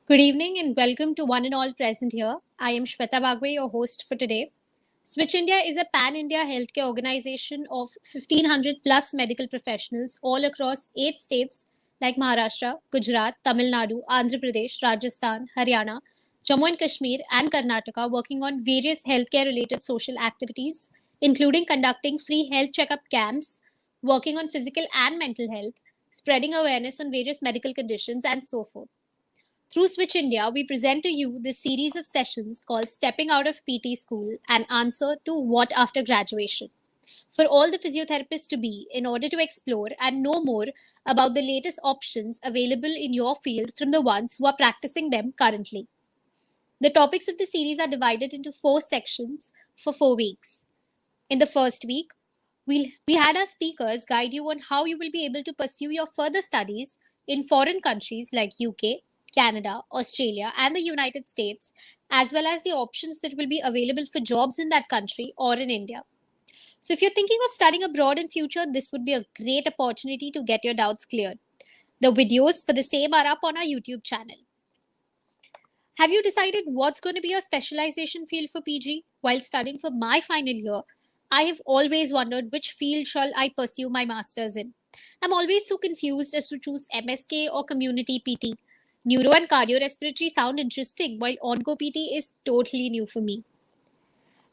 Good evening and welcome to one and all present here. I am Shweta Bagwe, your host for today. Switch India is a pan India healthcare organization of 1500 plus medical professionals all across 8 states like Maharashtra, Gujarat, Tamil Nadu, Andhra Pradesh, Rajasthan, Haryana, Jammu and Kashmir, and Karnataka working on various healthcare related social activities, including conducting free health checkup camps, working on physical and mental health, spreading awareness on various medical conditions, and so forth. Through Switch India, we present to you this series of sessions called Stepping Out of PT School and Answer to What After Graduation for all the physiotherapists to be in order to explore and know more about the latest options available in your field from the ones who are practicing them currently. The topics of the series are divided into 4 sections for 4 weeks. In the first week, we had our speakers guide you on how you will be able to pursue your further studies in foreign countries like UK, Canada, Australia, and the United States, as well as the options that will be available for jobs in that country or in India. So, if you're thinking of studying abroad in future, this would be a great opportunity to get your doubts cleared. The videos for the same are up on our YouTube channel. Have you decided what's going to be your specialization field for PG? While studying for my final year, I have always wondered which field shall I pursue my masters in. I'm always so confused as to choose MSK or community PT. Neuro and cardiorespiratory sound interesting, while onco PT is totally new for me.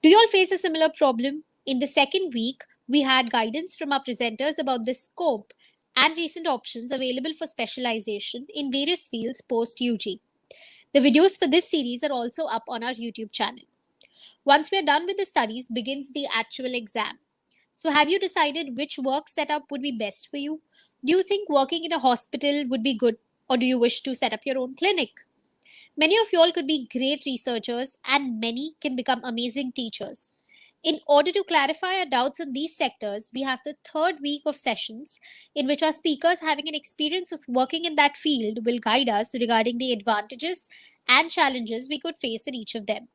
Do you all face a similar problem? In the second week, we had guidance from our presenters about the scope and recent options available for specialization in various fields post UG. The videos for this series are also up on our YouTube channel. Once we are done with the studies, begins the actual exam. So, have you decided which work setup would be best for you? Do you think working in a hospital would be good, or do you wish to set up your own clinic? Many of you all could be great researchers, and many can become amazing teachers. In order to clarify our doubts on these sectors, we have the third week of sessions in which our speakers having an experience of working in that field will guide us regarding the advantages and challenges we could face in each of them.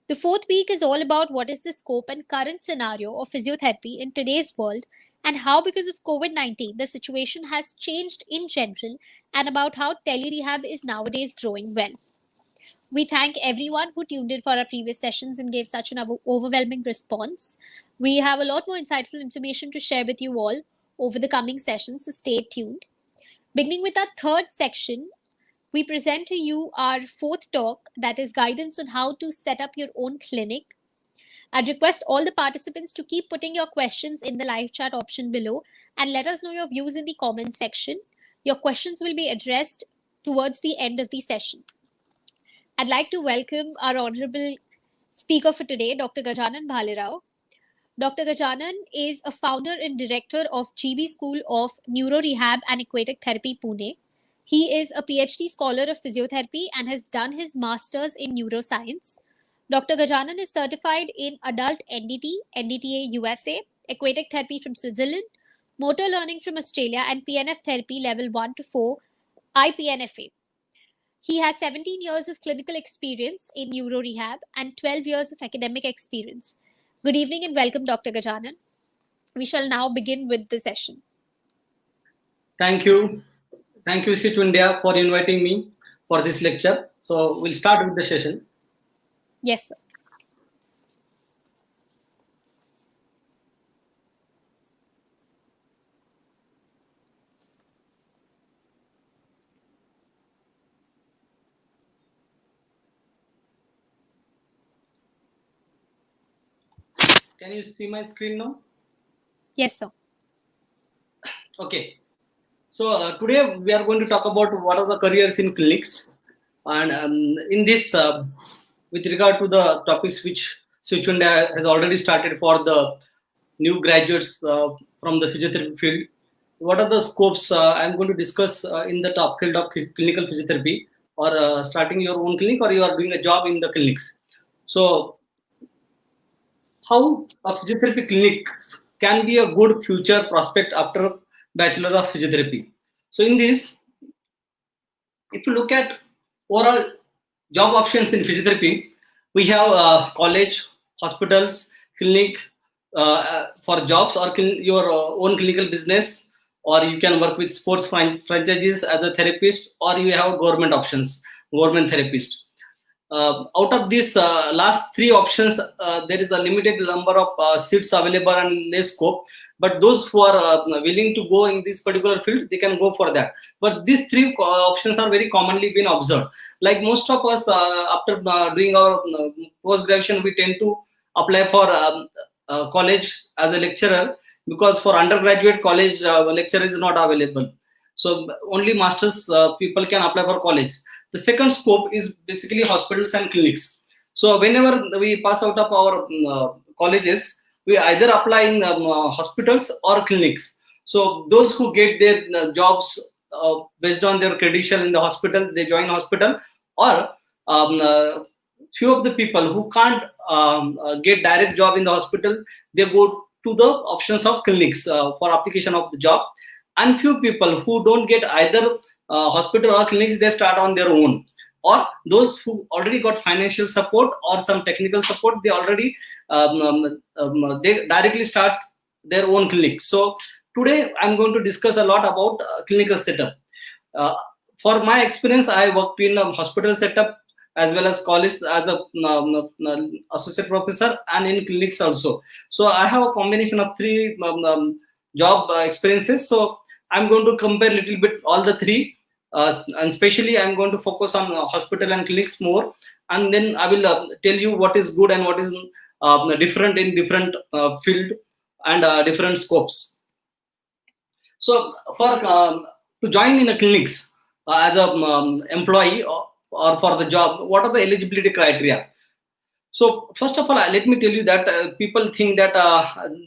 The fourth week is all about what is the scope and current scenario of physiotherapy in today's world and how, because of COVID 19, the situation has changed in general and about how tele-rehab is nowadays growing well. We thank everyone who tuned in for our previous sessions and gave such an overwhelming response. We have a lot more insightful information to share with you all over the coming sessions, so stay tuned. Beginning with our third section, we present to you our fourth talk, that is guidance on how to set up your own clinic. I'd request all the participants to keep putting your questions in the live chat option below and let us know your views in the comments section. Your questions will be addressed towards the end of the session. I'd like to welcome our honorable speaker for today, Dr. Gajanan Bhalerao. Dr. Gajanan is a founder and director of GB School of Neuro Rehab and Aquatic Therapy, Pune. He is a PhD scholar of physiotherapy and has done his master's in neuroscience. Dr. Gajanan is certified in adult NDT, NDTA USA, aquatic therapy from Switzerland, motor learning from Australia, and PNF therapy level 1 to 4, IPNFA. He has 17 years of clinical experience in neuro rehab and 12 years of academic experience. Good evening and welcome, Dr. Gajanan. We shall now begin with the session. Thank you. Thank you, Switch India, for inviting me for this lecture. So we'll start with the session. Yes, sir. Can you see my screen now? Yes, sir. Okay. So today we are going to talk about what are the careers in clinics, and in this, with regard to the topics which Switch India has already started for the new graduates from the physiotherapy field. What are the scopes I'm going to discuss in the top field of clinical physiotherapy, or starting your own clinic, or you are doing a job in the clinics. So how a physiotherapy clinic can be a good future prospect after Bachelor of Physiotherapy. So in this, if you look at overall job options in physiotherapy, we have college, hospitals, clinic for jobs, or your own clinical business, or you can work with sports franchises as a therapist, or you have government options. government therapist. Out of these last three options, there is a limited number of seats available and less scope. But those who are willing to go in this particular field, they can go for that. But these three options are very commonly been observed. Like most of us, after doing our post graduation, we tend to apply for college as a lecturer, because for undergraduate college lecture is not available. So only masters people can apply for college. The second scope is basically hospitals and clinics. So whenever we pass out of our colleges, we either apply in hospitals or clinics. So those who get their jobs based on their credential in the hospital, they join hospital. Or few of the people who can't get direct job in the hospital, they go to the options of clinics for application of the job. And few people who don't get either hospital or clinics, they start on their own. Or those who already got financial support or some technical support, they already they directly start their own clinic. So today I'm going to discuss a lot about clinical setup. uh, for my experience, I worked in a hospital setup as well as college as a associate professor, and in clinics also. So I have a combination of three job experiences. So I'm going to compare a little bit all the three, and especially I'm going to focus on hospital and clinics more, and then I will tell you what is good and what is different in different field and different scopes. So for to join in a clinics as a employee, or for the job, what are the eligibility criteria? So first of all, let me tell you that people think that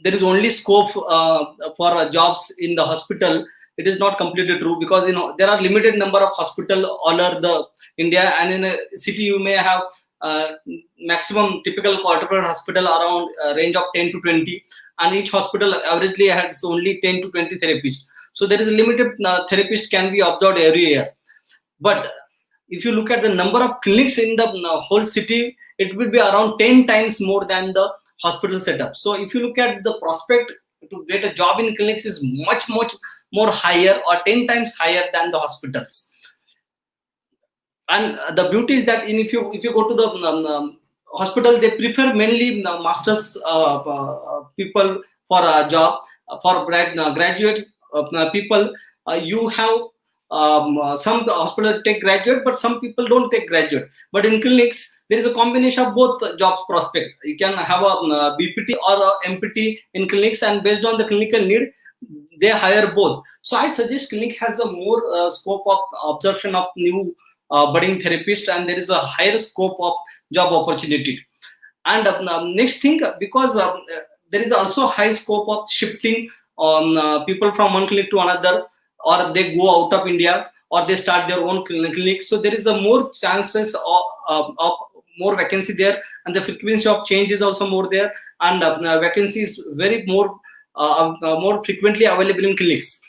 there is only scope for jobs in the hospital. It is not completely true, because there are limited number of hospital all over the India, and in a city you may have maximum typical corporate hospital around range of 10 to 20, and each hospital averagely has only 10 to 20 therapists. So there is a limited therapist can be observed every year. But if you look at the number of clinics in the whole city, it will be around 10 times more than the hospital setup. So if you look at the prospect to get a job in clinics is much more higher, or 10 times higher than the hospitals. And the beauty is that if you go to the hospital, they prefer mainly masters people for a job. For graduate people, you have some hospitals take graduate, but some people don't take graduate. But in clinics, there is a combination of both jobs prospect. You can have a BPT or a MPT in clinics, and based on the clinical need, they hire both. So I suggest clinic has a more scope of absorption of new budding therapist, and there is a higher scope of job opportunity. And next thing, because there is also high scope of shifting on people from one clinic to another, or they go out of India, or they start their own clinic. So there is a more chances of more vacancy there, and the frequency of change is also more there, and vacancy is very more frequently available in clinics.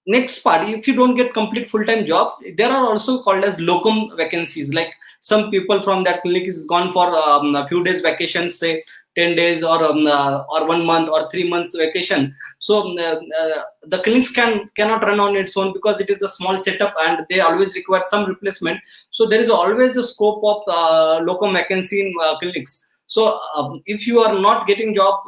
Next part, if you don't get complete full-time job, there are also called as locum vacancies. Like some people from that clinic is gone for a few days vacations, say 10 days or 1 month or 3 months vacation. So the clinics cannot run on its own, because it is a small setup and they always require some replacement. So there is always a scope of locum vacancy in clinics. So if you are not getting job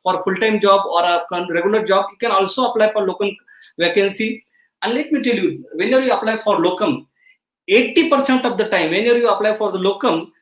for full-time job or a regular job, you can also apply for locum vacancy. And let me tell you, whenever you apply for locum, 80% of the time, whenever you apply for the locum,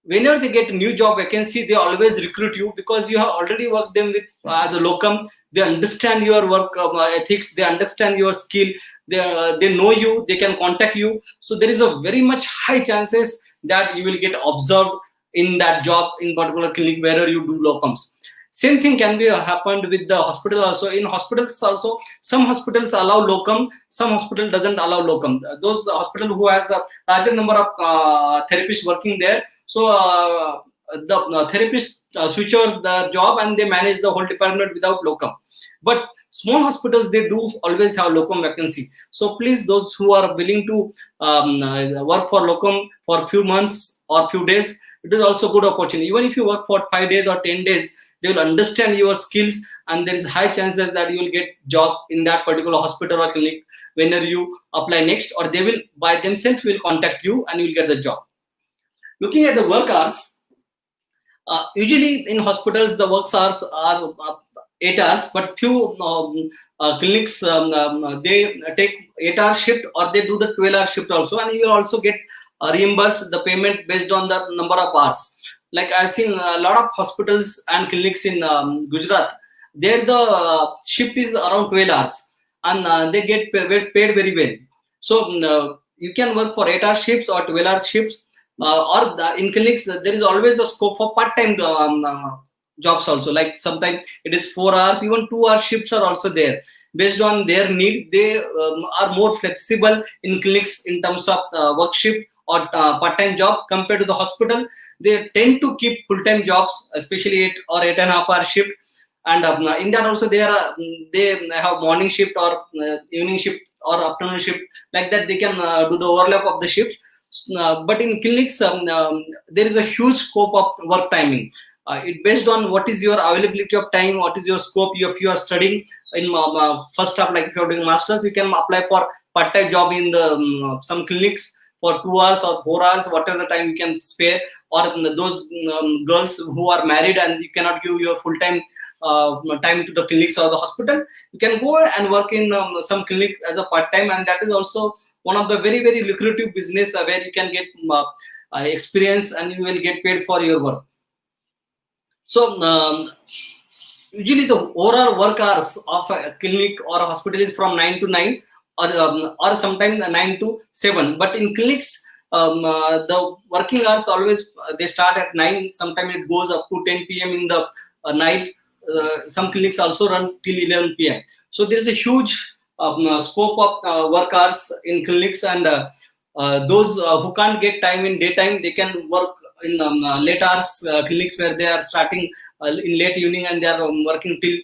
whenever they get a new job vacancy, they always recruit you, because you have already worked them with as a locum. They understand your work ethics, they understand your skill, they know you, they can contact you. So there is a very much high chances that you will get observed in that job in particular clinic wherever you do locums. Same thing can be happened with the hospital also. In hospitals also, some hospitals allow locum, some hospital doesn't allow locum. Those hospital who has a larger number of therapists working there, so the therapist switch over the job and they manage the whole department without locum. But small hospitals, they do always have locum vacancy. So please, those who are willing to work for locum for few months or few days, it is also good opportunity. Even if you work for 5 days or 10 days, they will understand your skills, and there is high chances that you will get job in that particular hospital or clinic whenever you apply next, or they will by themselves will contact you and you will get the job. Looking at the work hours, usually in hospitals the work hours are 8 hours, but few clinics they take 8-hour shift, or they do the 12-hour shift also, and you will also get reimbursed the payment based on the number of hours. Like I've seen a lot of hospitals and clinics in Gujarat, there the shift is around 12 hours, and they get paid very well. So you can work for 8-hour shifts or 12-hour shifts, or in clinics there is always a scope for part-time jobs also. Like sometimes it is 4 hours, even 2-hour shifts are also there. Based on their need, they are more flexible in clinics in terms of work shift or part-time job compared to the hospital. They tend to keep full-time jobs, especially 8 or 8.5 hour shift. And in that also they have morning shift or evening shift or afternoon shift. Like that they can do the overlap of the shifts. But in clinics there is a huge scope of work timing. It based on what is your availability of time, what is your scope. If you are studying in first half, like if you are doing masters, you can apply for part-time job in the some clinics for 2 hours or 4 hours, whatever the time you can spare. Or those girls who are married and you cannot give your full-time time to the clinics or the hospital, you can go and work in some clinic as a part-time, and that is also one of the very very lucrative business where you can get experience and you will get paid for your work. So usually the overall work hours of a clinic or a hospital is from 9 to 9, or sometimes 9 to 7. But in clinics, the working hours always they start at 9. Sometimes it goes up to 10 p.m. in the night. Some clinics also run till 11 p.m. So there is a huge scope of work hours in clinics, and those who can't get time in daytime, they can work in late hours clinics where they are starting in late evening and they are working till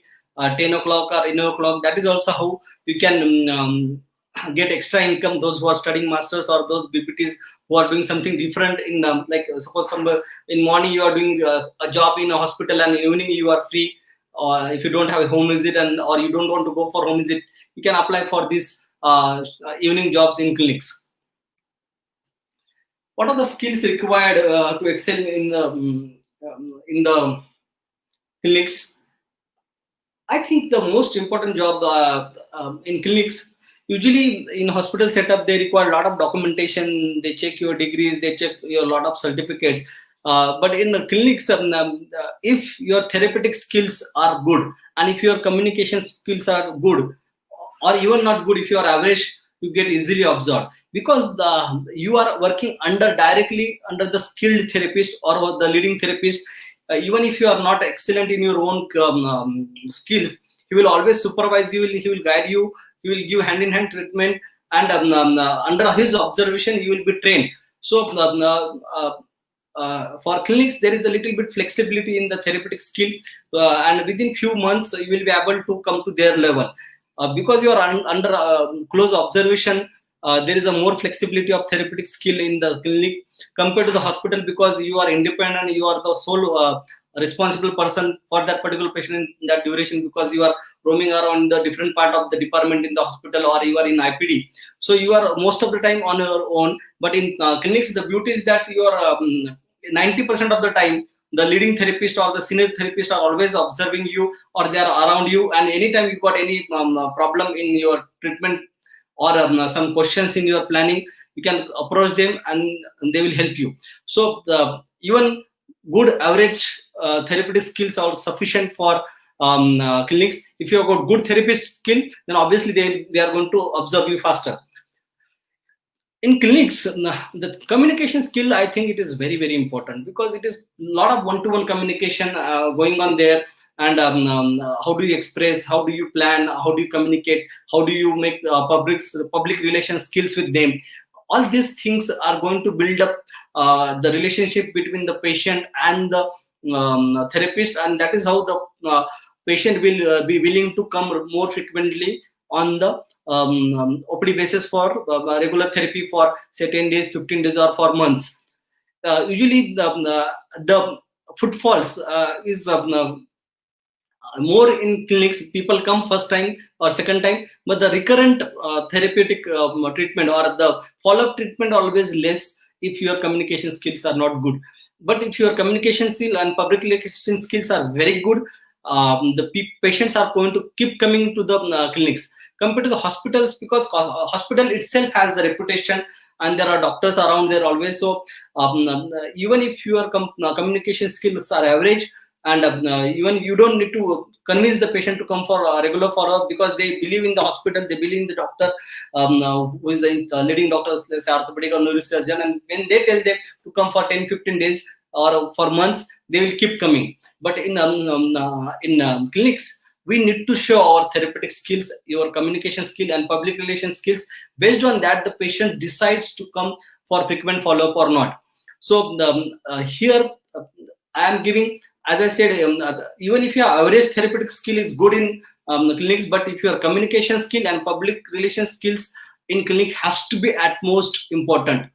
10 o'clock or 11 o'clock. That is also how you can get extra income. Those who are studying masters or those BPTs who are doing something different in like suppose in morning you are doing a job in a hospital and in evening you are free, or if you don't have a home visit and or you don't want to go for home visit, you can apply for these evening jobs in clinics. What are the skills required to excel in the clinics? I think the most important job in clinics, usually in hospital setup, they require a lot of documentation. They check your degrees, they check your lot of certificates. But in the clinics, if your therapeutic skills are good and if your communication skills are good, or even not good, if you are average, you get easily absorbed, because you are working directly under the skilled therapist or the leading therapist. Even if you are not excellent in your own skills, he will always supervise you, he will guide you, he will give hand in hand treatment, and under his observation you will be trained. So for clinics there is a little bit flexibility in the therapeutic skill, and within few months you will be able to come to their level, because you are under close observation. There is a more flexibility of therapeutic skill in the clinic compared to the hospital, because you are independent, you are the sole responsible person for that particular patient in that duration, because you are roaming around the different part of the department in the hospital, or you are in IPD. So you are most of the time on your own. But in clinics, the beauty is that you are 90% of the time the leading therapist or the senior therapist are always observing you, or they are around you, and anytime you got any problem in your treatment or some questions in your planning, you can approach them and they will help you. So even good average therapeutic skills are sufficient for clinics. If you have got good therapist skill, then obviously they are going to observe you faster. In clinics, the communication skill, I think it is very very important, because it is a lot of one-to-one communication going on there. And how do you express, how do you plan, how do you communicate, how do you make public relations skills with them? All these things are going to build up the relationship between the patient and the therapist, and that is how the patient will be willing to come more frequently on the OPD basis for regular therapy for say 10 days, 15 days, or for months. Usually the footfalls is more in clinics, people come first time or second time, but the recurrent therapeutic treatment or the follow-up treatment always less if your communication skills are not good. But if your communication skill and public relation skills are very good, the patients are going to keep coming to the clinics compared to the hospitals, because hospital itself has the reputation and there are doctors around there always. So even if your communication skills are average, and even you don't need to convince the patient to come for a regular follow-up, because they believe in the hospital, they believe in the doctor, who is the leading doctor, let's say orthopedic or neurosurgeon, and when they tell them to come for 10-15 days or for months, they will keep coming. But in clinics, we need to show our therapeutic skills, your communication skill and public relation skills. Based on that, the patient decides to come for frequent follow-up or not. So here I am giving, as I said, even if your average therapeutic skill is good in clinics, but if your communication skill and public relation skills in clinic has to be at most important,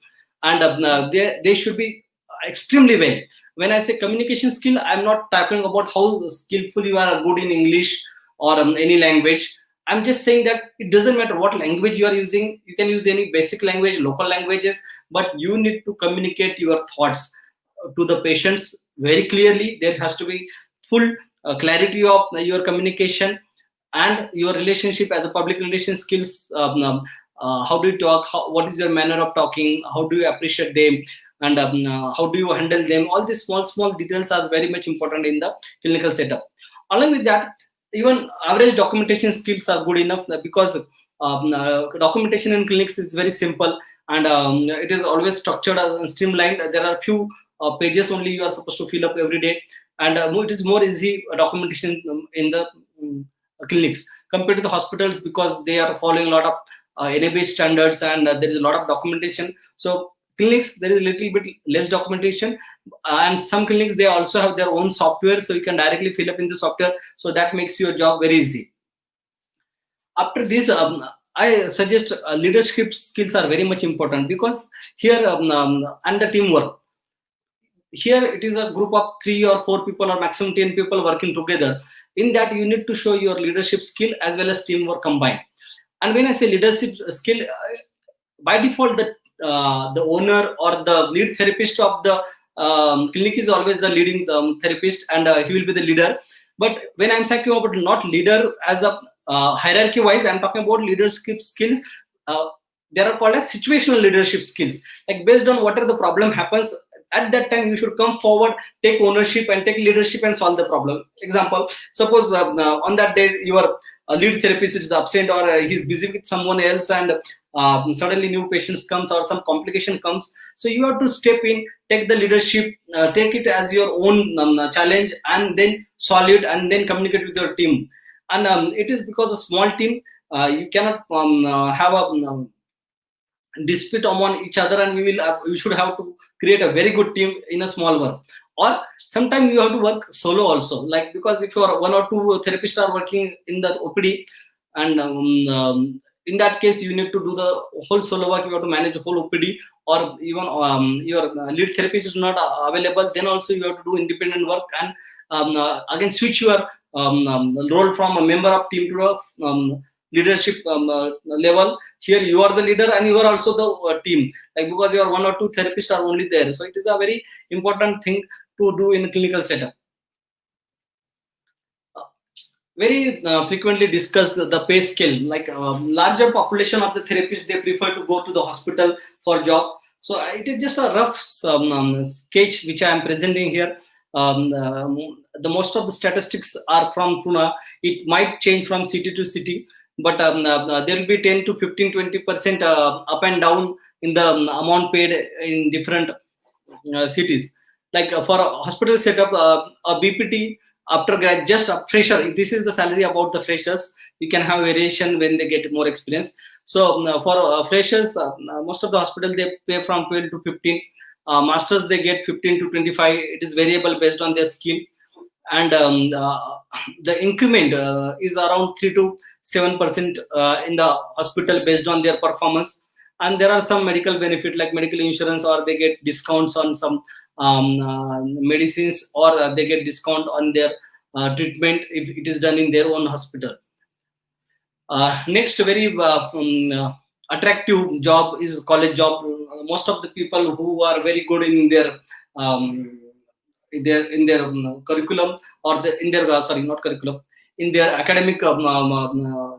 and they should be extremely well. When I say communication skill, I'm not talking about how skillful you are good in English or any language. I'm just saying that it doesn't matter what language you are using. You can use any basic language, local languages, but you need to communicate your thoughts to the patients very clearly. There has to be full clarity of your communication and your relationship as a public relation skills. How do you talk? What is your manner of talking? How do you appreciate them? And how do you handle them? All these small details are very much important in the clinical setup. Along with that, even average documentation skills are good enough, because documentation in clinics is very simple, and it is always structured and streamlined. There are few pages only you are supposed to fill up every day, and it is more easy documentation in the clinics compared to the hospitals, because they are following a lot of NABH standards, and there is a lot of documentation. So clinics, there is a little bit less documentation, and some clinics, they also have their own software, so you can directly fill up in the software, so that makes your job very easy. After this, I suggest leadership skills are very much important, because here and the teamwork. Here it is a group of 3 or 4 people or maximum 10 people working together. In that, you need to show your leadership skill as well as teamwork combined. And when I say leadership skill, by default, the owner or the lead therapist of the clinic is always the leading therapist, and he will be the leader. But when I'm talking about not leader as a hierarchy wise, I'm talking about leadership skills. They are called as situational leadership skills. Like based on whatever the problem happens at that time, you should come forward, take ownership, and take leadership and solve the problem. Example: suppose on that day your lead therapist is absent, or he's busy with someone else, and suddenly new patients comes or some complication comes. So you have to step in, take the leadership, take it as your own challenge, and then solve it, and then communicate with your team. And it is because a small team, you cannot have a dispute among each other, and you should have to create a very good team in a small work. Or sometimes you have to work solo also, like, because if you are 1 or 2 therapists are working in the OPD, and in that case you need to do the whole solo work. You have to manage the whole OPD, or even your lead therapist is not available, then also you have to do independent work, and again switch your role from a member of team to a leadership level. Here you are the leader and you are also the team, like, because you are 1 or 2 therapists are only there. So it is a very important thing to do in a clinical setup. Very frequently discussed the pay scale, like larger population of the therapists, they prefer to go to the hospital for job. So it is just a rough sketch which I am presenting here. The most of the statistics are from Pune. It might change from city to city, but there will be 10 to 15, 20% up and down in the amount paid in different cities. Like for a hospital setup, a BPT after grad, just a fresher, this is the salary about the freshers. You can have variation when they get more experience. So for freshers, most of the hospital, they pay from 12 to 15. Masters, they get 15 to 25. It is variable based on their skill. And the increment is around 3 to 7% in the hospital based on their performance. And there are some medical benefit like medical insurance, or they get discounts on some medicines, or they get discount on their treatment if it is done in their own hospital. Next, very attractive job is college job. Most of the people who are very good um, in their curriculum, or in their sorry, not curriculum, in their academic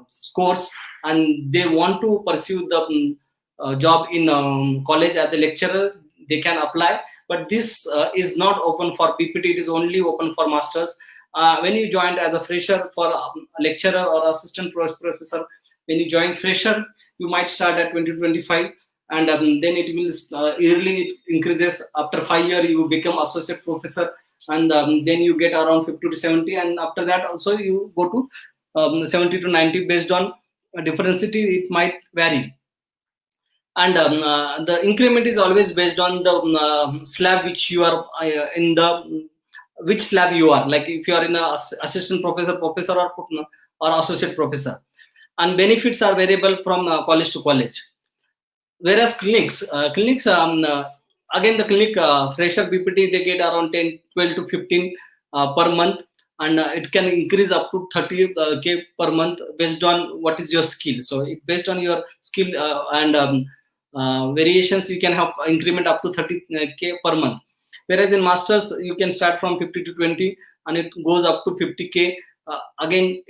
scores, and they want to pursue the job in college as a lecturer, they can apply. But this is not open for PPT, it is only open for masters. When you joined as a fresher for a lecturer or assistant professor, when you join fresher, you might start at 2025, and then it will yearly it increases. After 5 years you become associate professor, and then you get around 50 to 70, and after that also you go to 70 to 90, based on different city it might vary. And the increment is always based on the slab which you are in the which slab you are, like if you are in a assistant professor or associate professor. And benefits are variable from college to college. Whereas clinics again, the clinic fresher PPT they get around 10 12 to 15 per month, and it can increase up to 30k per month based on what is your skill. So it based on your skill and variations, you can have increment up to 30k per month. Whereas in masters you can start from 50 to 20, and it goes up to 50k. Again,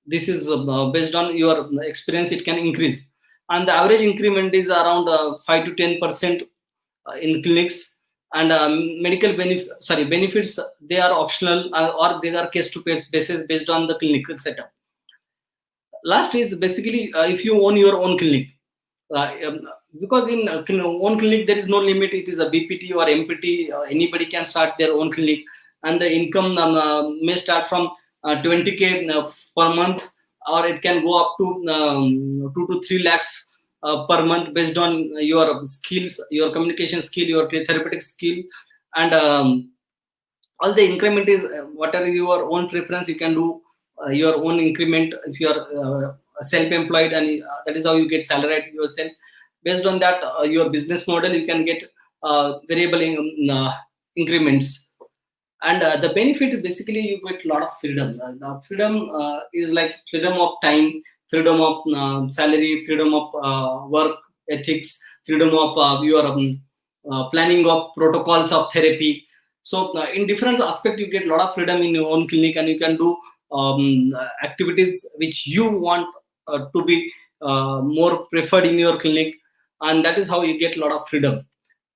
this is based on your experience, it can increase. And the average increment is around 5 to 10% in clinics. And benefits, they are optional, or they are case to case basis based on the clinical setup. Last is basically if you own your own clinic, because in own clinic there is no limit, it is a BPT or MPT, anybody can start their own clinic, and the income may start from 20k per month, or it can go up to 2 to 3 lakhs per month, based on your skills, your communication skill, your therapeutic skill. And all the increment is whatever your own preference, you can do your own increment if you are self-employed, and that is how you get salaried yourself. Based on that, your business model, you can get variable increments. And the benefit, basically you get a lot of freedom. The freedom is like freedom of time, freedom of salary, freedom of work ethics, freedom of your planning of protocols of therapy. So in different aspect, you get a lot of freedom in your own clinic, and you can do activities which you want to be more preferred in your clinic, and that is how you get a lot of freedom.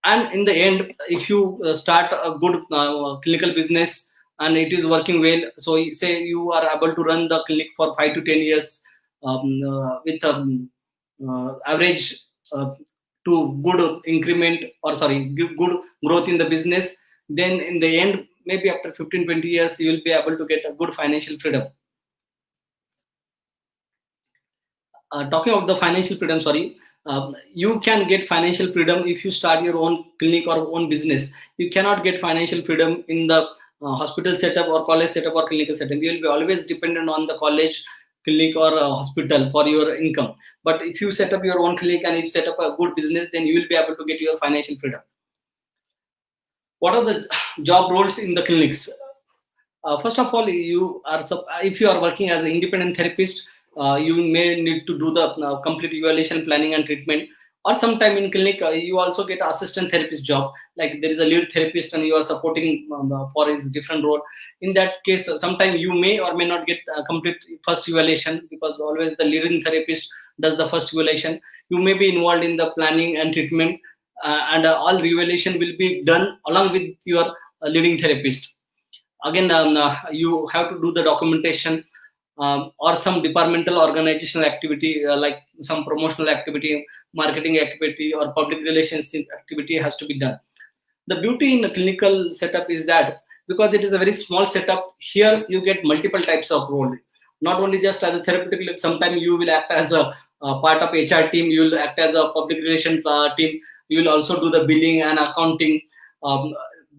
And in the end, if you start a good clinical business and it is working well, so say you are able to run the clinic for 5 to 10 years with average to good increment, or sorry, good growth in the business, then in the end, maybe after 15-20 years, you will be able to get a good financial freedom. Talking about the financial freedom, sorry, you can get financial freedom if you start your own clinic or own business. You cannot get financial freedom in the hospital setup or college setup or clinical setup. You will be always dependent on the college, clinic, or hospital for your income. But if you set up your own clinic and if you set up a good business, then you will be able to get your financial freedom. What are the job roles in the clinics? First of all, if you are working as an independent therapist, you may need to do the complete evaluation, planning, and treatment. Or sometime in clinic, you also get assistant therapist job. Like there is a lead therapist, and you are supporting for his different role. In that case, sometime you may or may not get complete first evaluation, because always the leading therapist does the first evaluation. You may be involved in the planning and treatment, and all evaluation will be done along with your leading therapist. Again, you have to do the documentation, or some departmental organizational activity, like some promotional activity, marketing activity, or public relations activity has to be done. The beauty in a clinical setup is that because it is a very small setup, here you get multiple types of role. Not only just as a therapeutic, sometimes you will act as a part of HR team, you will act as a public relation team, you will also do the billing and accounting.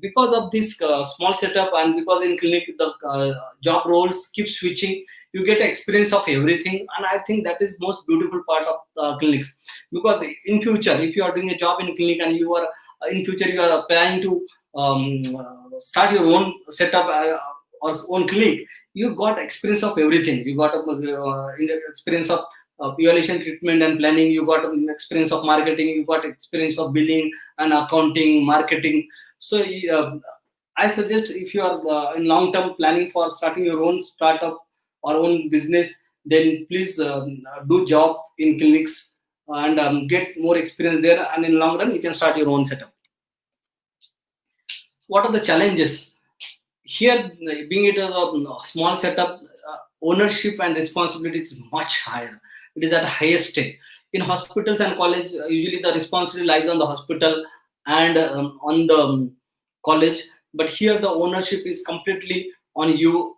Because of this small setup, and because in clinic the job roles keep switching, you get experience of everything. And I think that is most beautiful part of clinics. Because in future, if you are doing a job in clinic and you are in future you are planning to start your own setup or own clinic, you got experience of everything. You got experience of evaluation, treatment, and planning. You got experience of marketing. You got experience of billing and accounting, marketing. So I suggest, if you are in long term planning for starting your own startup or own business, then please do job in clinics and get more experience there. And in long run, you can start your own setup. What are the challenges here? Being it a small setup, ownership and responsibility is much higher. It is at highest state. In hospitals and college, usually the responsibility lies on the hospital and on the college, but here the ownership is completely on you,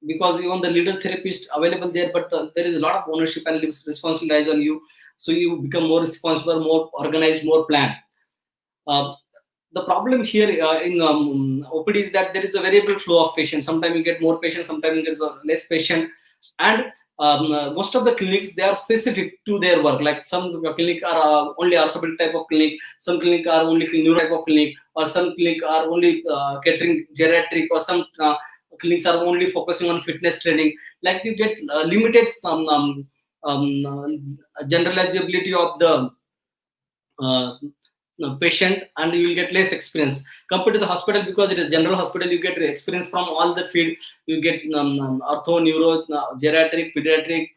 because even the leader therapist available there, but there is a lot of ownership and responsibility lies on you. So you become more responsible, more organized, more planned. uh, the problem here in OPD is that there is a variable flow of patients. Sometimes you get more patients, sometimes you get less patient, and most of the clinics, they are specific to their work. Like some clinic are only orthopedic type of clinic, some clinic are only neuro type of clinic, or some clinic are only catering geriatric, or some clinics are only focusing on fitness training. Like you get limited generalizability of the uh, patient, and you will get less experience compared to the hospital, because it is general hospital. You get experience from all the field. You get ortho, neuro, geriatric, pediatric,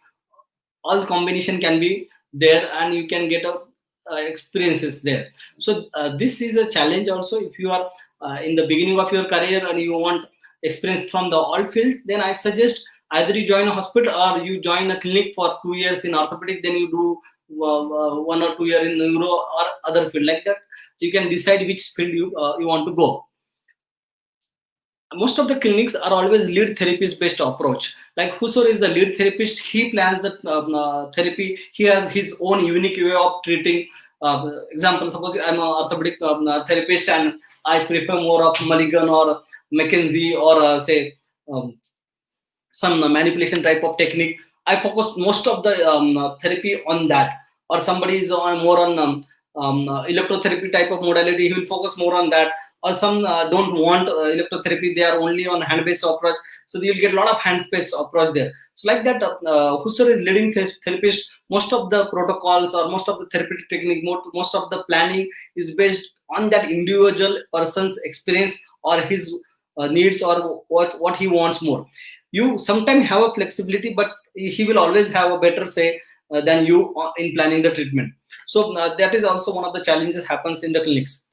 all combination can be there, and you can get a experiences there. So this is a challenge also. If you are in the beginning of your career and you want experience from the all field, then I suggest either you join a hospital or you join a clinic for 2 years in orthopedic, then you do 1 or 2 years in neuro or other field, like that. So you can decide which field you want to go. Most of the clinics are always lead therapist based approach. Like whosoever is the lead therapist, he plans the therapy. He has his own unique way of treating. Example, suppose I'm an orthopedic therapist, and I prefer more of Mulligan or McKenzie, or say um, some manipulation type of technique. I focus most of the therapy on that. Or somebody is on more on electrotherapy type of modality, he will focus more on that. Or some don't want electrotherapy, they are only on hand based approach, so you'll get a lot of hand based approach there. So like that, whosoever is leading therapist, most of the protocols or most of the therapeutic technique, most of the planning is based on that individual person's experience or his needs, or what he wants more. You sometimes have a flexibility, but he will always have a better say than you in planning the treatment. So that is also one of the challenges happens in the clinics.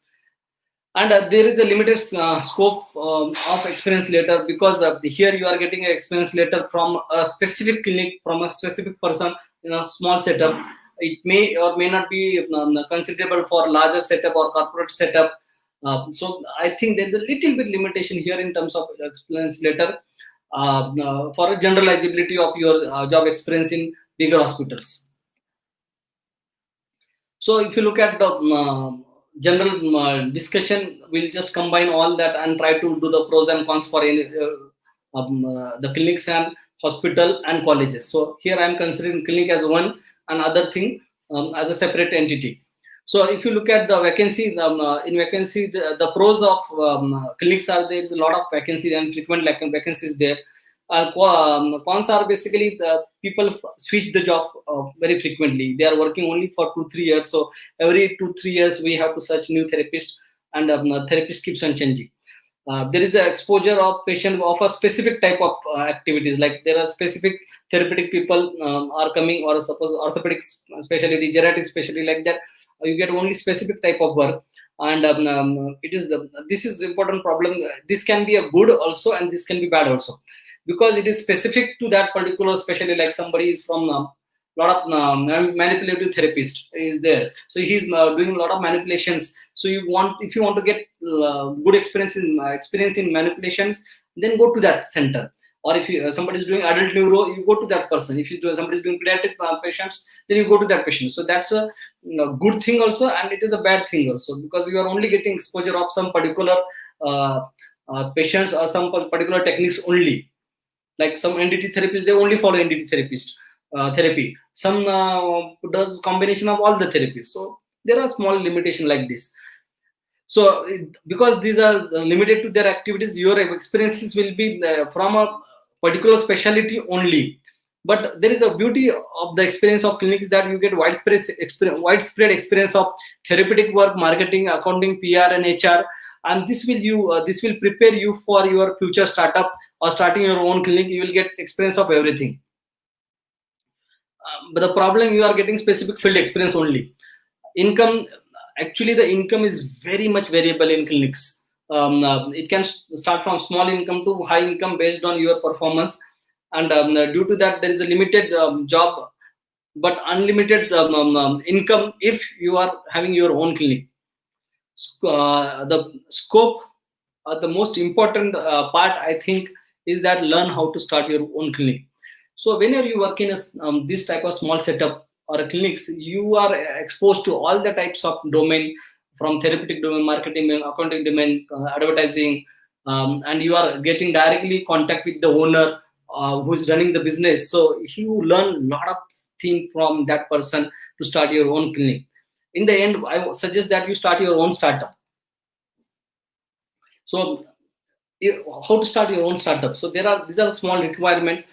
And there is a limited scope of experience letter, because here you are getting an experience letter from a specific clinic, from a specific person in a small setup. It may or may not be considerable for larger setup or corporate setup. So I think there is a little bit limitation here in terms of experience letter for a generalizability of your job experience in bigger hospitals. So if you look at the general discussion, we'll just combine all that and try to do the pros and cons for any, the clinics and hospital and colleges. So here I am considering clinic as one, and other thing as a separate entity. So if you look at the vacancy, in vacancy, the pros of clinics are there is a lot of vacancies and frequent vacancies there. Cons are basically the people switch the job very frequently. They are working only for 2 3 years. So every 2 3 years we have to search new therapist, and therapist keeps on changing. There is an exposure of patient of a specific type of activities. Like there are specific therapeutic people are coming, or suppose orthopedic specialty, geriatric specialty, like that. You get only specific type of work, and it is this is important problem. This can be a good also, and this can be bad also, because it is specific to that particular specialty. Like somebody is from lot of manipulative therapist is there, so he's doing a lot of manipulations. So you want, if you want to get good experience in manipulations, then go to that center. Or if you, somebody is doing adult neuro, you go to that person. If you do, somebody is doing pediatric patients, then you go to that patient. So that's a good thing also, and it is a bad thing also, because you are only getting exposure of some particular patients or some particular techniques only. Like some NDT therapists, they only follow NDT therapist therapy. Some does combination of all the therapies. So there are small limitation like this. So because these are limited to their activities, your experiences will be from a particular specialty only. But there is a beauty of the experience of clinics that you get widespread experience of therapeutic work, marketing, accounting, PR, and HR, and this will prepare you for your future startup or starting your own clinic. You will get experience of everything. But the problem, you are getting specific field experience only. Income, actually the income is very much variable in clinics. It can start from small income to high income based on your performance, and due to that there is a limited job but unlimited income if you are having your own clinic. The scope, the most important part I think is that learn how to start your own clinic. So whenever you work in this type of small setup or a clinics, you are exposed to all the types of domain, from therapeutic domain, marketing domain, accounting domain, advertising, and you are getting directly contact with the owner who is running the business. So you learn a lot of things from that person to start your own clinic. In the end, I would suggest that you start your own startup. So how to start your own startup? So these are small requirement.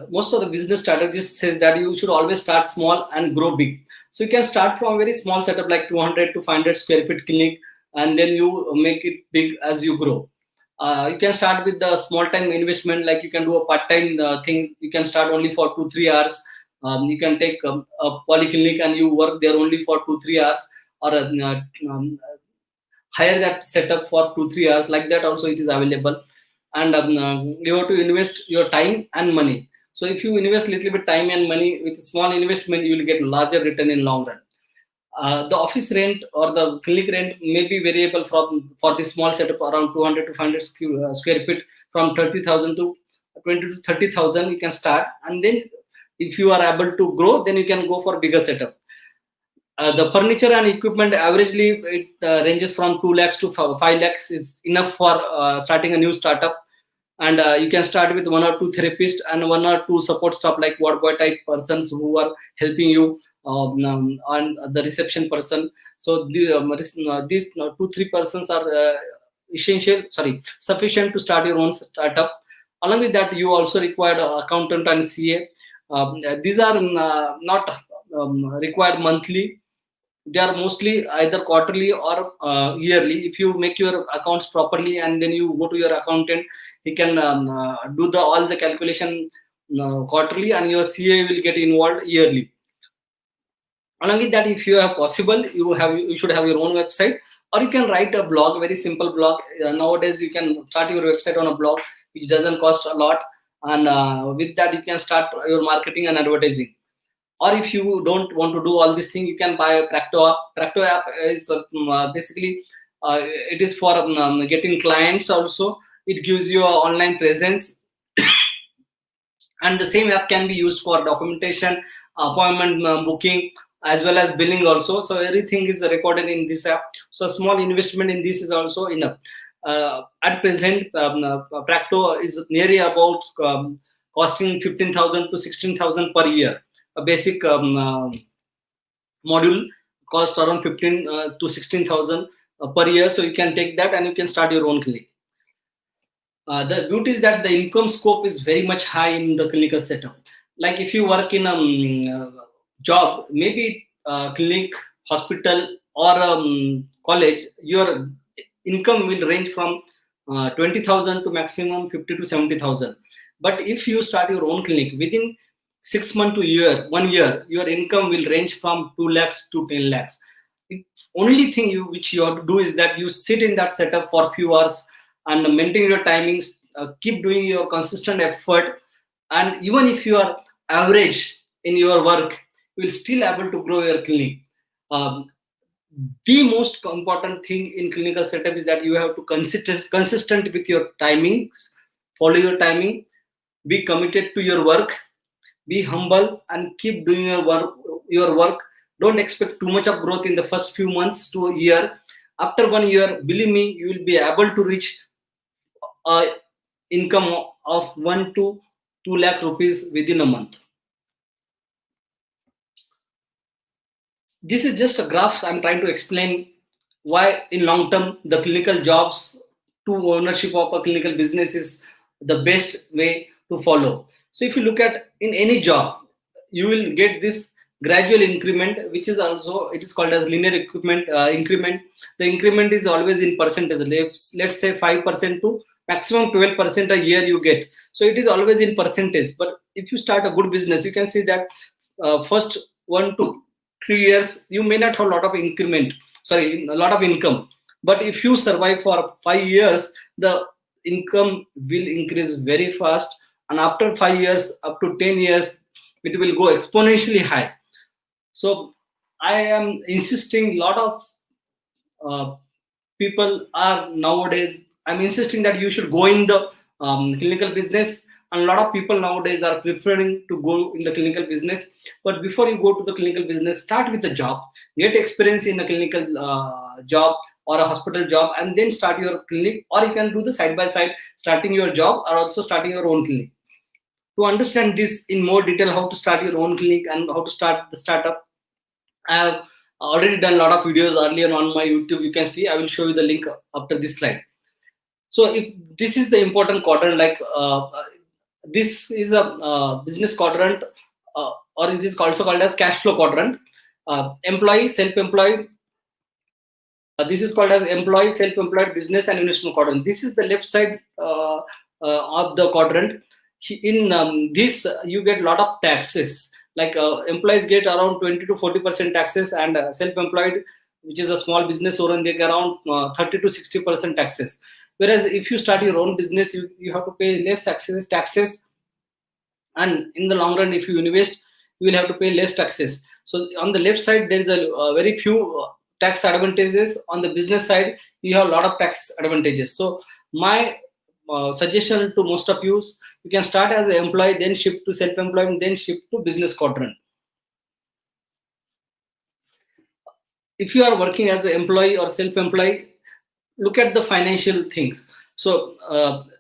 Most of the business strategists says that you should always start small and grow big. So you can start from very small setup like 200 to 500 square feet clinic, and then you make it big as you grow. You can start with the small time investment, like you can do a part time thing. You can start only for 2-3 hours. You can take a polyclinic and you work there only for 2-3 hours, or hire that setup for 2-3 hours. Like that also it is available. And you have to invest your time and money. So if you invest little bit time and money with small investment, you will get larger return in long run. The office rent or the clinic rent may be variable from for this small setup around 200 to 500 square feet, from 30,000 to 20 to 30,000 you can start. And then if you are able to grow, then you can go for bigger setup. The furniture and equipment averagely it ranges from 2 lakhs to 5 lakhs. It's enough for starting a new startup. And you can start with 1 or 2 therapists and 1 or 2 support staff, like ward boy type persons who are helping you, and the reception person. So these 2-3 persons are sufficient to start your own startup. Along with that, you also require accountant and CA. These are not required monthly. They are mostly either quarterly or yearly. If you make your accounts properly and then you go to your accountant, he can do the all the calculation quarterly, and your CA will get involved yearly. Along with that, if you have possible, you should have your own website, or you can write a blog, very simple blog. Nowadays you can start your website on a blog which doesn't cost a lot, and with that you can start your marketing and advertising. Or if you don't want to do all these things, you can buy a Practo app. Practo app is basically it is for getting clients also. It gives you an online presence, and the same app can be used for documentation, appointment booking, as well as billing also. So everything is recorded in this app. So a small investment in this is also enough. At present, Practo is nearly about costing 15,000 to 16,000 per year. A basic module costs around 15 to 16,000 per year. So you can take that and you can start your own clinic. The beauty is that the income scope is very much high in the clinical setup. Like if you work in a job, maybe clinic, hospital, or college, your income will range from 20,000 to maximum 50 to 70,000. But if you start your own clinic, within 6 months to year, 1 year, your income will range from 2 lakhs to 10 lakhs. The only thing which you have to do is that you sit in that setup for a few hours and maintain your timings, keep doing your consistent effort, and even if you are average in your work, you will still able to grow your clinic. Um, the most important thing in clinical setup is that you have to consistent with your timings, follow your timing, be committed to your work, be humble, and keep doing your work. Don't expect too much of growth in the first few months to a year. After 1 year, believe me, you will be able to reach a income of 1 to 2 lakh rupees within a month. This is just a graph I'm trying to explain why in long term the clinical jobs to ownership of a clinical business is the best way to follow. So if you look at in any job, you will get this gradual increment, which is also it is called as linear equipment increment. The increment is always in percentage. Let's say 5% to maximum 12% a year you get. So it is always in percentage. But if you start a good business, you can see that first 1 to 3 years you may not have a lot of increment, sorry, a lot of income. But if you survive for 5 years, the income will increase very fast, and after 5 years, up to 10 years, it will go exponentially high. So I am insisting a lot of uh, people are nowadays, I'm insisting that you should go in the clinical business, and a lot of people nowadays are preferring to go in the clinical business. But before you go to the clinical business, start with the job, get experience in a clinical job or a hospital job, and then start your clinic. Or you can do the side by side, starting your job or also starting your own clinic. To understand this in more detail, how to start your own clinic and how to start the startup, I have already done a lot of videos earlier on my YouTube. You can see, I will show you the link after this slide. So if this is the important quadrant, like this is a business quadrant, or it is also called as cash flow quadrant. Employee, self-employed. This is called as employee, self-employed, business, and investment quadrant. This is the left side of the quadrant. In this, you get a lot of taxes. Like employees get around 20 to 40% taxes, and self-employed, which is a small business owner, they get around 30 to 60% taxes. Whereas if you start your own business, you have to pay less taxes, and in the long run, if you invest, you will have to pay less taxes. So on the left side, there is a very few tax advantages. On the business side, you have a lot of tax advantages. So my suggestion to most of you can start as an employee, then shift to self-employment, then shift to business quadrant. If you are working as an employee or self-employed, look at the financial things. So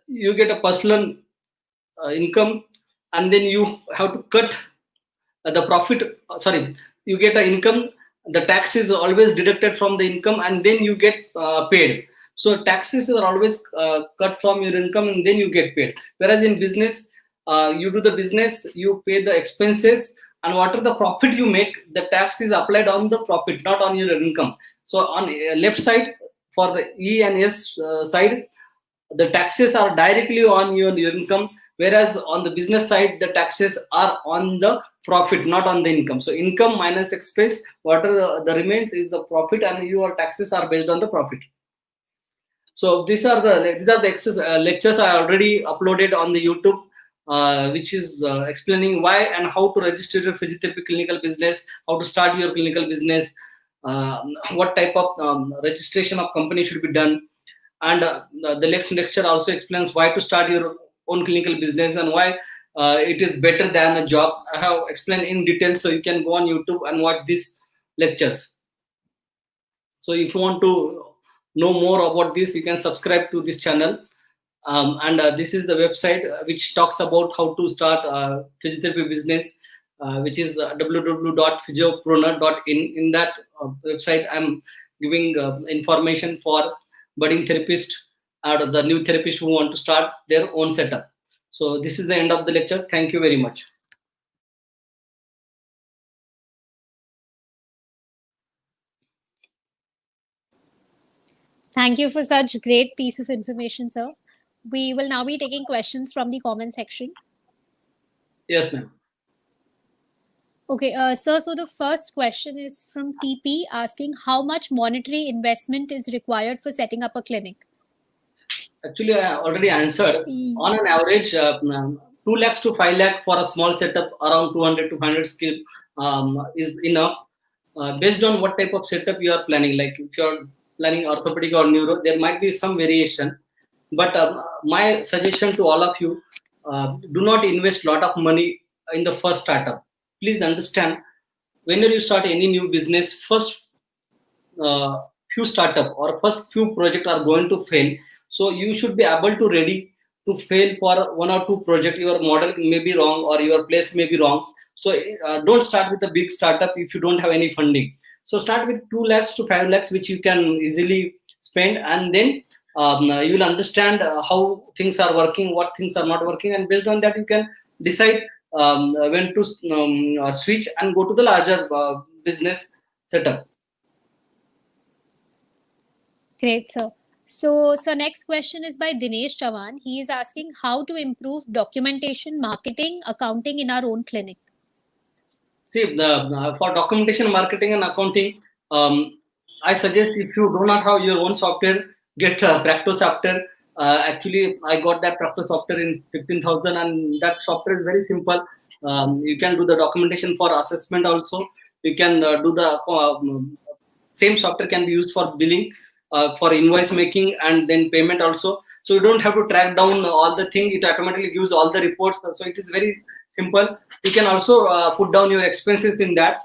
you get a personal income, and then you have to cut the profit, sorry, you get an income, the tax is always deducted from the income, and then you get paid. So taxes are always cut from your income, and then you get paid. Whereas in business, you do the business, you pay the expenses, and whatever the profit you make, the tax is applied on the profit, not on your income. So on left side, for the E and S side, the taxes are directly on your income, whereas on the business side, the taxes are on the profit, not on the income. So income minus expense, whatever the remains is the profit, and your taxes are based on the profit. So these are the lectures I already uploaded on the YouTube, which is explaining why and how to register your physiotherapy clinical business, how to start your clinical business, what type of registration of company should be done. And the next lecture also explains why to start your own clinical business, and why it is better than a job. I have explained in detail, so you can go on YouTube and watch these lectures. So if you want to know more about this, you can subscribe to this channel. And this is the website which talks about how to start physiotherapy business, which is www.physiopreneur.in. In that website, I'm giving information for budding therapists or the new therapists who want to start their own setup. So this is the end of the lecture. Thank you very much. Thank you for such great piece of information, sir. We will now be taking questions from the comment section. Yes, ma'am. Okay, sir, so the first question is from TP asking how much monetary investment is required for setting up a clinic? Actually, I already answered. On an average, 2 lakhs to 5 lakh for a small setup, around 200 to 100 skill is enough. Based on what type of setup you are planning, like if you are planning orthopedic or neuro, there might be some variation. But my suggestion to all of you, do not invest lot of money in the first startup. Please understand, whenever you start any new business, first few startup or first few project are going to fail. So you should be able to ready to fail for one or two project. Your model may be wrong or your place may be wrong. So don't start with a big startup if you don't have any funding. So start with 2 lakhs to 5 lakhs, which you can easily spend, and then you will understand how things are working, what things are not working, and based on that you can decide when to switch and go to the larger business setup. Great, sir. So, next question is by Dinesh Chavan. He is asking how to improve documentation, marketing, accounting in our own clinic. See, for documentation, marketing, and accounting, I suggest if you do not have your own software, get Practo software. Actually, I got that Practo software in 15,000, and that software is very simple. You can do the documentation for assessment also. You can do the same software can be used for billing, for invoice making, and then payment also. So you don't have to track down all the thing. It automatically gives all the reports. So it is very simple. You can also put down your expenses in that,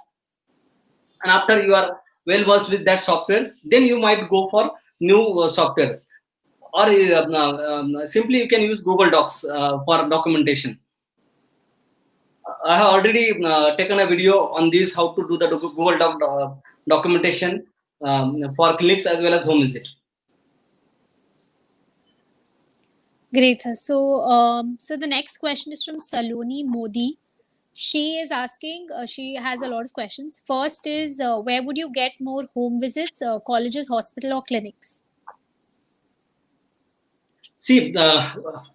and after you are well versed with that software, then you might go for new software, or simply you can use Google Docs for documentation. I have already taken a video on this, how to do the Google Doc documentation for clinics as well as home visit. Great, sir. So the next question is from Saloni Modi. She is asking, she has a lot of questions. First is, where would you get more home visits, colleges, hospital, or clinics? See,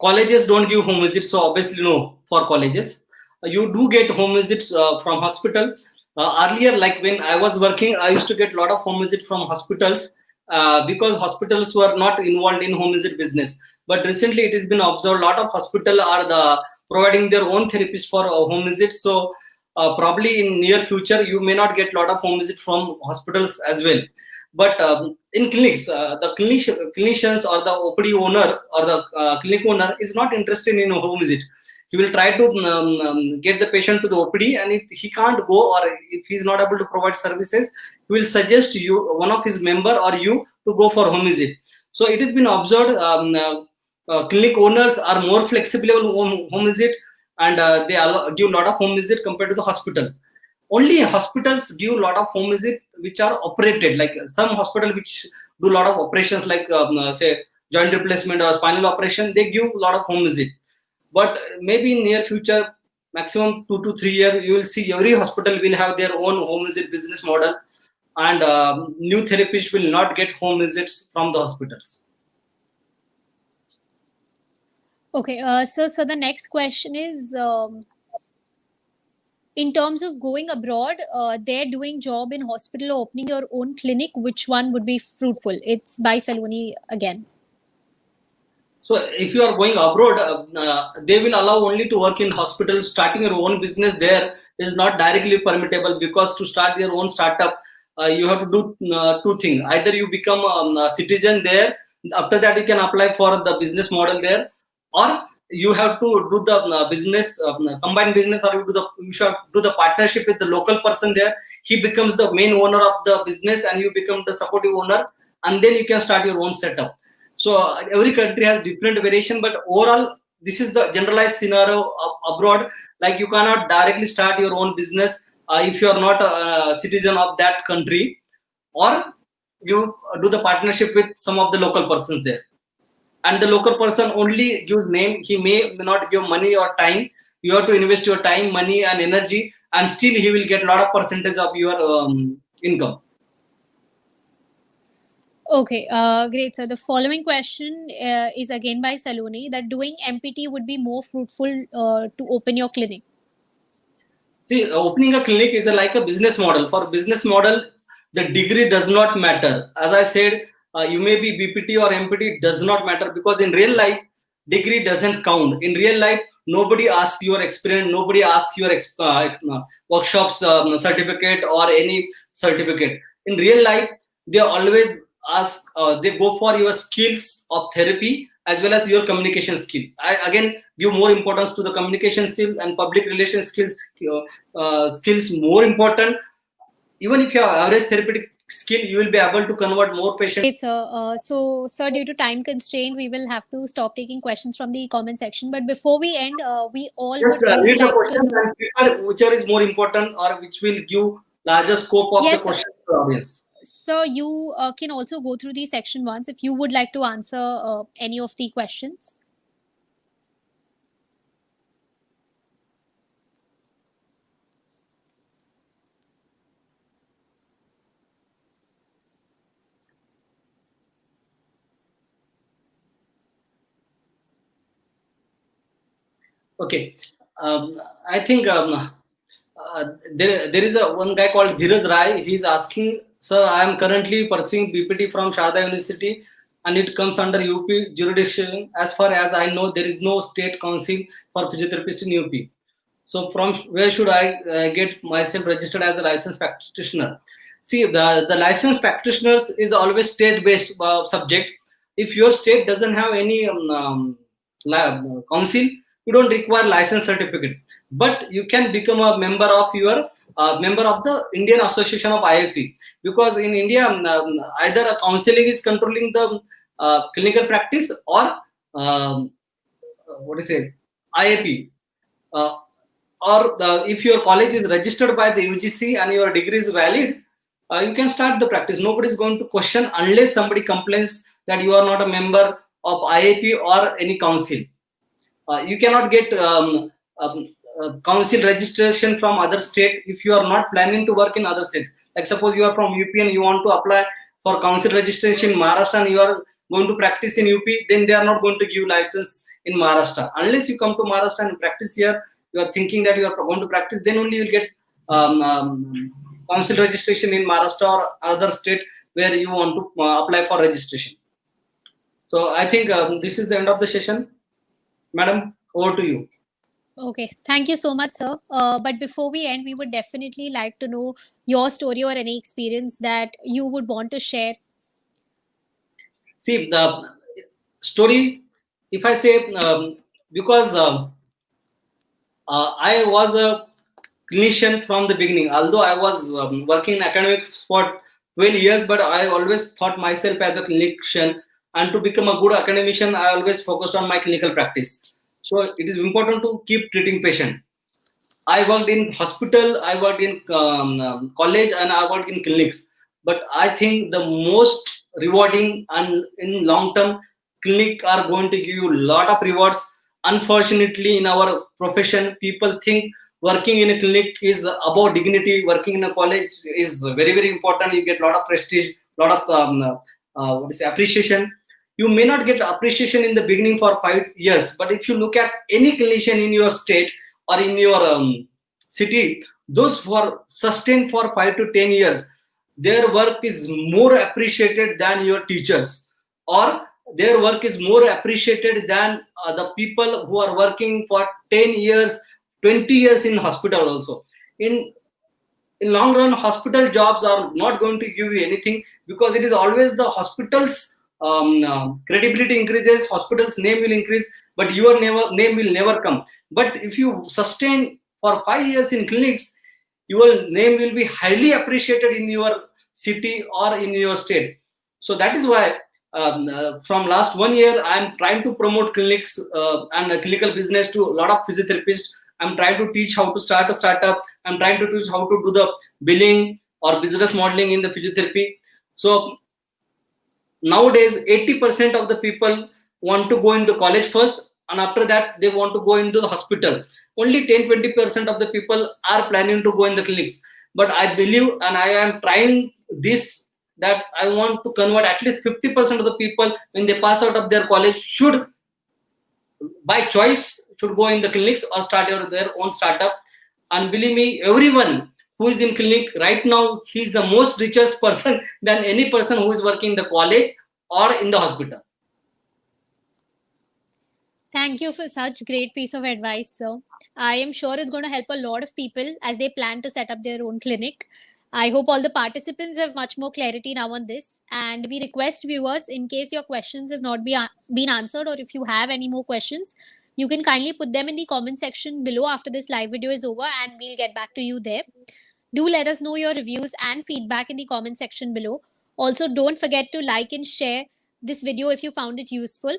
colleges don't give home visits, so obviously no for colleges. You do get home visits from hospital. Earlier, like when I was working, I used to get a lot of home visits from hospitals because hospitals were not involved in home visit business. But recently, it has been observed a lot of hospital are providing their own therapists for home visits. So probably in near future, you may not get a lot of home visits from hospitals as well. But in clinics, the clinicians or the OPD owner or the clinic owner is not interested in a home visit. He will try to get the patient to the OPD, and if he can't go or if he's not able to provide services, he will suggest you, one of his member or you, to go for home visit. So it has been observed clinic owners are more flexible on home visit, and they give a lot of home visit compared to the hospitals. Only hospitals give a lot of home visit which are operated, like some hospital which do a lot of operations, like say joint replacement or spinal operation, they give a lot of home visit. But maybe in near future, maximum 2 to 3 years, you will see every hospital will have their own home visit business model, and new therapists will not get home visits from the hospitals. Okay, so the next question is, in terms of going abroad, they're doing job in hospital or opening your own clinic, which one would be fruitful? It's by Saloni again. So if you are going abroad, they will allow only to work in hospitals. Starting your own business there is not directly permittable, because to start your own startup, you have to do two things. Either you become a citizen there, after that you can apply for the business model there, or you have to do the business, combined business, or you should do the partnership with the local person there. He becomes the main owner of the business and you become the supportive owner, and then you can start your own setup. So every country has different variation, but overall, this is the generalized scenario abroad. Like you cannot directly start your own business if you are not a citizen of that country, or you do the partnership with some of the local persons there. And the local person only gives name. He may not give money or time. You have to invest your time, money, and energy, and still he will get a lot of percentage of your income. Okay, great. So the following question is again by Saloni, that doing MPT would be more fruitful to open your clinic. See, opening a clinic is like a business model. For business model, the degree does not matter. As I said, you may be BPT or MPT, does not matter, because in real life, degree doesn't count. In real life, nobody asks your experience, nobody asks your workshops certificate or any certificate. In real life, they always ask, they go for your skills of therapy as well as your communication skill. I again give more importance to the communication skill and public relations skills more important. Even if you have average therapeutic skill, you will be able to convert more patients. Great, sir. So, sir, due to time constraint, we will have to stop taking questions from the comment section. But before we end, we all Just would really read the like to question know. and prepare whichever is more important or which will give larger scope of Yes, the sir. question. the audience. So you can also go through the section once if you would like to answer any of the questions. Okay. I think there is a one guy called Dheeraj Rai. He's asking, sir, I am currently pursuing BPT from Sharda University, and it comes under UP jurisdiction. As far as I know, there is no state council for physiotherapists in UP. So from where should I get myself registered as a licensed practitioner? See, the licensed practitioners is always state-based subject. If your state doesn't have any council, you don't require license certificate. But you can become a member of your member of the Indian Association of IFE, because in India either a counseling is controlling the clinical practice, or what is it, IAP. Uh, if your college is registered by the UGC and your degree is valid, you can start the practice. Nobody is going to question unless somebody complains that you are not a member of IAP or any council. You cannot get council registration from other state if you are not planning to work in other state. Like suppose you are from UP and you want to apply for council registration in Maharashtra and you are going to practice in UP, then they are not going to give license in Maharashtra. Unless you come to Maharashtra and practice here, you are thinking that you are going to practice, then only you will get council registration in Maharashtra or other state where you want to apply for registration. So I think this is the end of the session. Madam, over to you. Okay, thank you so much, sir. But before we end, we would definitely like to know your story or any experience that you would want to share. See, the story, if I say, because I was a clinician from the beginning, although I was working in academics for 12 years, but I always thought myself as a clinician. And to become a good academician, I always focused on my clinical practice. So it is important to keep treating patient. I worked in hospital, I worked in college, and I worked in clinics. But I think the most rewarding and in long term, clinic are going to give you a lot of rewards. Unfortunately, in our profession, people think working in a clinic is about dignity. Working in a college is very, very important. You get a lot of prestige, lot of what is it, appreciation. You may not get appreciation in the beginning for 5 years, but if you look at any clinician in your state or in your city, those who are sustained for 5 to 10 years, their work is more appreciated than your teachers, or their work is more appreciated than the people who are working for 10 years, 20 years in hospital also. In long run, hospital jobs are not going to give you anything, because it is always the hospital's credibility increases, hospital's name will increase, but your name will never come. But if you sustain for 5 years in clinics, your name will be highly appreciated in your city or in your state. So that is why from last 1 year I am trying to promote clinics and clinical business to a lot of physiotherapists. I'm trying to teach how to start a startup. I'm trying to teach how to do the billing or business modeling in the physiotherapy. So nowadays 80% of the people want to go into college first, and after that they want to go into the hospital. Only 10-20% of the people are planning to go in the clinics. But I believe, and I am trying this, that I want to convert at least 50% of the people when they pass out of their college should by choice should go in the clinics or start their own startup. And believe me, everyone who is in clinic right now, he is the most richest person than any person who is working in the college or in the hospital. Thank you for such great piece of advice, sir. I am sure it's going to help a lot of people as they plan to set up their own clinic. I hope all the participants have much more clarity now on this. And we request viewers, in case your questions have not been answered, or if you have any more questions, you can kindly put them in the comment section below after this live video is over, and we'll get back to you there. Do let us know your reviews and feedback in the comment section below. Also, don't forget to like and share this video if you found it useful.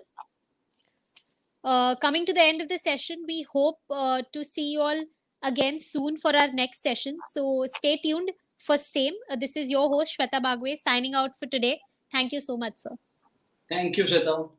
Coming to the end of the session, we hope to see you all again soon for our next session. So stay tuned for same. This is your host Shweta Bagwe signing out for today. Thank you so much, sir. Thank you, Shweta.